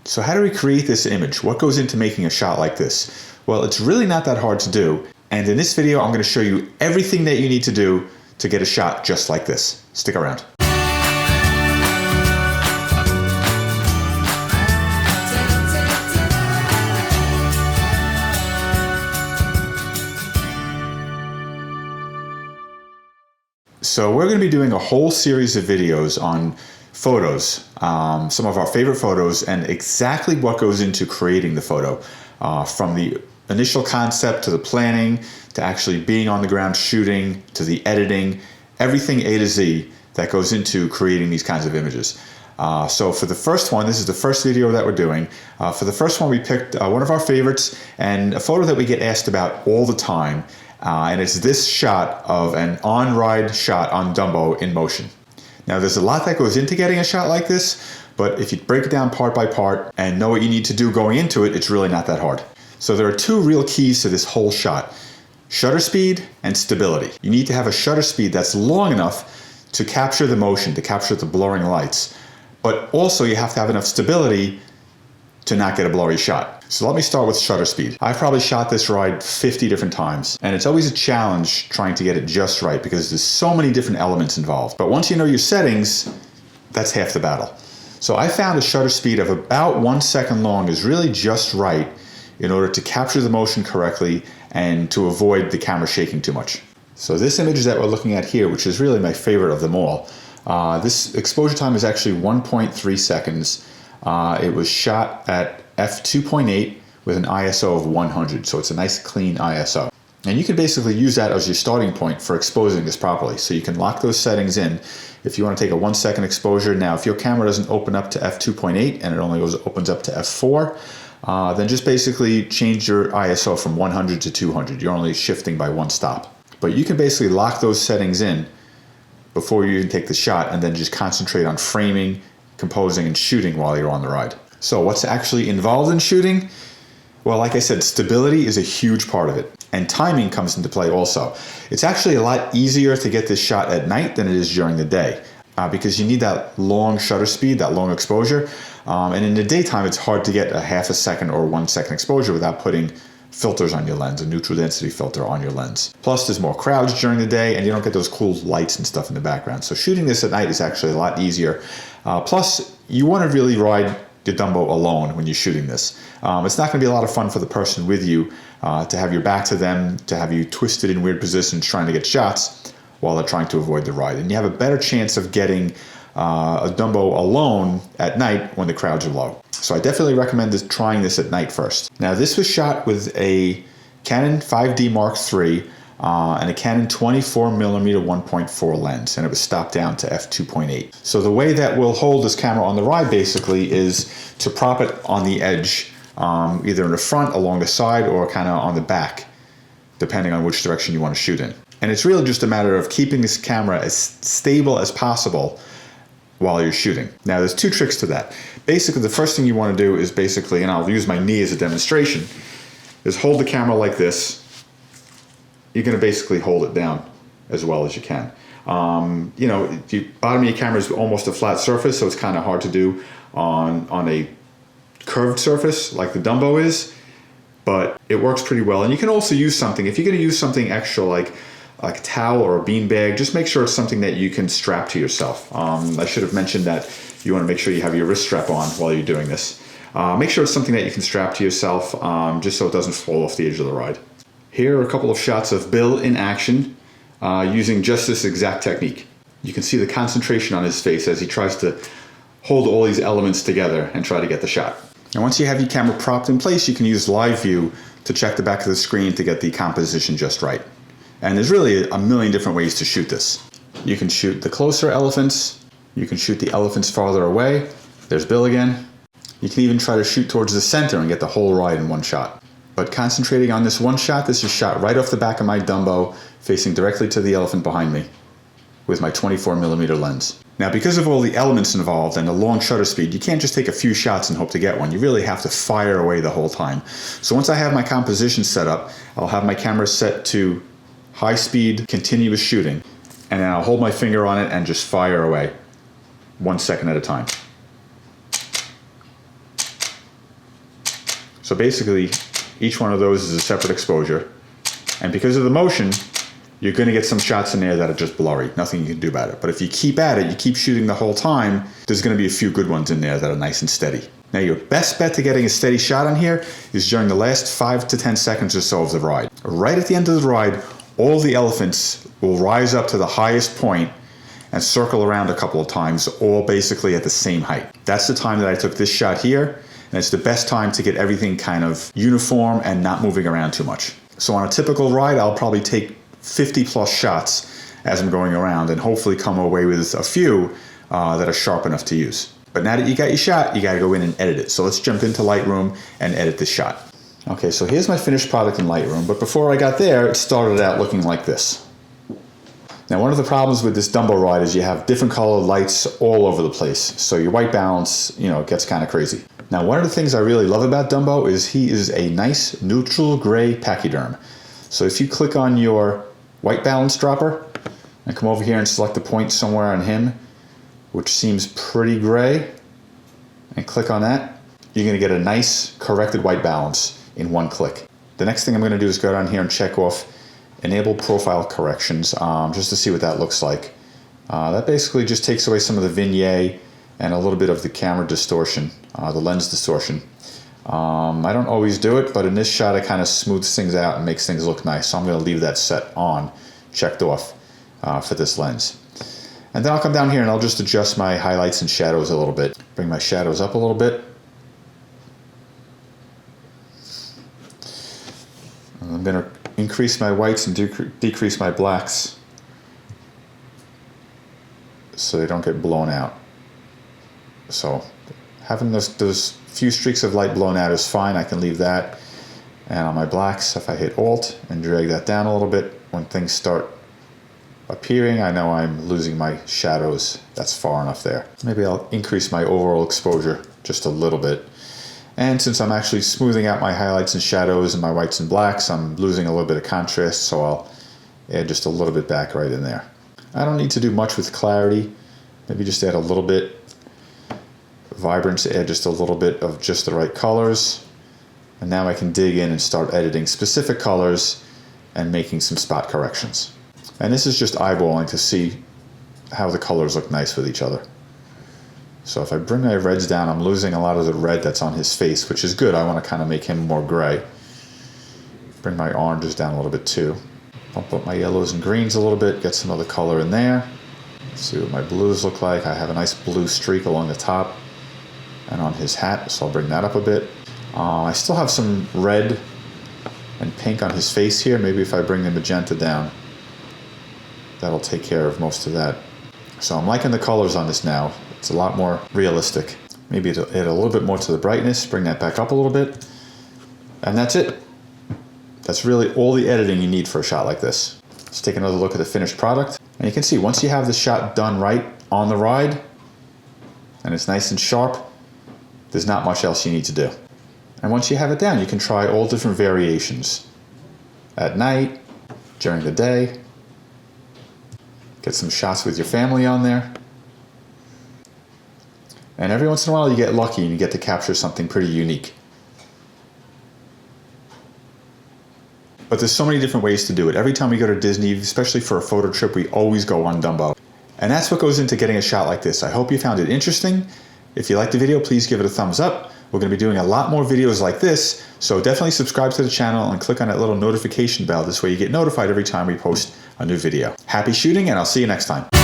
So how do we create this image? What goes into making a shot like this? Well, it's really not that hard to do. And in this video, I'm going to show you everything that you need to do to get a shot just like this. Stick around. So we're going to be doing a whole series of videos on photos, some of our favorite photos, and exactly what goes into creating the photo, from the initial concept to the planning to actually being on the ground shooting to the editing, everything A to Z that goes into creating these kinds of images. So for the first one, this is the first video that we're doing. For the first one, we picked one of our favorites and a photo that we get asked about all the time. And it's this shot of an on-ride shot on Dumbo in motion. Now there's a lot that goes into getting a shot like this, but if you break it down part by part and know what you need to do going into it, it's really not that hard. So there are two real keys to this whole shot: shutter speed and stability. You need to have a shutter speed that's long enough to capture the motion, to capture the blurring lights, but also you have to have enough stability to not get a blurry shot. So let me start with shutter speed. I've probably shot this ride 50 different times, and it's always a challenge trying to get it just right because there's so many different elements involved. But once you know your settings, that's half the battle. So I found a shutter speed of about 1 second long is really just right in order to capture the motion correctly and to avoid the camera shaking too much. So this image that we're looking at here, which is really my favorite of them all, this exposure time is actually 1.3 seconds. It was shot at f2.8 with an ISO of 100, so it's a nice clean ISO. And you can basically use that as your starting point for exposing this properly. So you can lock those settings in. If you want to take a 1 second exposure, now if your camera doesn't open up to f2.8 and it only opens up to f4, then just basically change your ISO from 100 to 200. You're only shifting by one stop. But you can basically lock those settings in before you even take the shot and then just concentrate on framing, composing, and shooting while you're on the ride. So what's actually involved in shooting? Well, like I said, stability is a huge part of it. And timing comes into play also. It's actually a lot easier to get this shot at night than it is during the day because you need that long shutter speed, that long exposure. And in the daytime, it's hard to get a half a second or 1 second exposure without putting filters on your lens, a neutral density filter on your lens. Plus, there's more crowds during the day and you don't get those cool lights and stuff in the background. So shooting this at night is actually a lot easier. Plus, you want to really ride the Dumbo alone when you're shooting this. It's not going to be a lot of fun for the person with you to have your back to them, to have you twisted in weird positions trying to get shots while they're trying to avoid the ride. And you have a better chance of getting a Dumbo alone at night when the crowds are low. So I definitely recommend trying this at night first. Now this was shot with a Canon 5D Mark III and a Canon 24mm 1.4 lens, and it was stopped down to f2.8. So the way that we'll hold this camera on the ride basically is to prop it on the edge, either in the front, along the side, or kind of on the back, depending on which direction you want to shoot in. And it's really just a matter of keeping this camera as stable as possible while you're shooting. Now there's two tricks to that. Basically, the first thing you want to do is basically, and I'll use my knee as a demonstration, is hold the camera like this. You're going to basically hold it down as well as you can. You know, the bottom of your camera is almost a flat surface, so it's kind of hard to do on a curved surface like the Dumbo is, but it works pretty well. And you can also use something, if you're going to use something extra like a towel or a bean bag, just make sure it's something that you can strap to yourself. I should have mentioned that you want to make sure you have your wrist strap on while you're doing this. Make sure it's something that you can strap to yourself just so it doesn't fall off the edge of the ride. Here are a couple of shots of Bill in action using just this exact technique. You can see the concentration on his face as he tries to hold all these elements together and try to get the shot. And once you have your camera propped in place, you can use live view to check the back of the screen to get the composition just right. And there's really a million different ways to shoot this. You can shoot the closer elephants. You can shoot the elephants farther away. There's Bill again. You can even try to shoot towards the center and get the whole ride in one shot. But concentrating on this one shot, this is shot right off the back of my Dumbo, facing directly to the elephant behind me with my 24mm lens. Now, because of all the elements involved and the long shutter speed, you can't just take a few shots and hope to get one. You really have to fire away the whole time. So once I have my composition set up, I'll have my camera set to high speed, continuous shooting, and then I'll hold my finger on it and just fire away 1 second at a time. So basically, each one of those is a separate exposure. And because of the motion, you're gonna get some shots in there that are just blurry. Nothing you can do about it. But if you keep at it, you keep shooting the whole time, there's gonna be a few good ones in there that are nice and steady. Now your best bet to getting a steady shot on here is during the last 5 to 10 seconds or so of the ride. Right at the end of the ride, all the elephants will rise up to the highest point and circle around a couple of times, all basically at the same height. That's the time that I took this shot here, and it's the best time to get everything kind of uniform and not moving around too much. So on a typical ride, I'll probably take 50 plus shots as I'm going around and hopefully come away with a few that are sharp enough to use. But now that you got your shot, you gotta go in and edit it. So let's jump into Lightroom and edit this shot. Okay, so here's my finished product in Lightroom, but before I got there, it started out looking like this. Now one of the problems with this Dumbo ride is you have different colored lights all over the place. So your white balance, gets kind of crazy. Now one of the things I really love about Dumbo is he is a nice neutral gray pachyderm. So if you click on your white balance dropper and come over here and select the point somewhere on him, which seems pretty gray, and click on that, you're gonna get a nice corrected white balance in one click. The next thing I'm gonna do is go down here and check off Enable Profile Corrections, just to see what that looks like. That basically just takes away some of the vignette and a little bit of the camera distortion, the lens distortion. I don't always do it, but in this shot it kind of smooths things out and makes things look nice. So I'm going to leave that set on, checked off for this lens. And then I'll come down here and I'll just adjust my highlights and shadows a little bit. Bring my shadows up a little bit. And I'm going to increase my whites and decrease my blacks so they don't get blown out. So having those few streaks of light blown out is fine. I can leave that. And on my blacks, if I hit Alt and drag that down a little bit, when things start appearing, I know I'm losing my shadows. That's far enough there. Maybe I'll increase my overall exposure just a little bit. And since I'm actually smoothing out my highlights and shadows and my whites and blacks, I'm losing a little bit of contrast, so I'll add just a little bit back right in there. I don't need to do much with clarity. Maybe just add a little bit. Vibrance, add just a little bit of just the right colors. And now I can dig in and start editing specific colors and making some spot corrections. And this is just eyeballing to see how the colors look nice with each other. So if I bring my reds down, I'm losing a lot of the red that's on his face, which is good. I want to kind of make him more gray. Bring my oranges down a little bit too. Bump up my yellows and greens a little bit, get some other color in there. See what my blues look like. I have a nice blue streak along the top and on his hat, so I'll bring that up a bit. I still have some red and pink on his face here. Maybe if I bring the magenta down, that'll take care of most of that. So I'm liking the colors on this now. It's a lot more realistic. Maybe add a little bit more to the brightness, bring that back up a little bit, and that's it. That's really all the editing you need for a shot like this. Let's take another look at the finished product. And you can see once you have the shot done right on the ride, and it's nice and sharp, there's not much else you need to do. And once you have it down, you can try all different variations. At night, during the day, get some shots with your family on there. And every once in a while you get lucky and you get to capture something pretty unique. But there's so many different ways to do it. Every time we go to Disney, especially for a photo trip, we always go on Dumbo. And that's what goes into getting a shot like this. I hope you found it interesting. If you liked the video, please give it a thumbs up. We're going to be doing a lot more videos like this, so definitely subscribe to the channel and click on that little notification bell. This way you get notified every time we post a new video. Happy shooting, and I'll see you next time.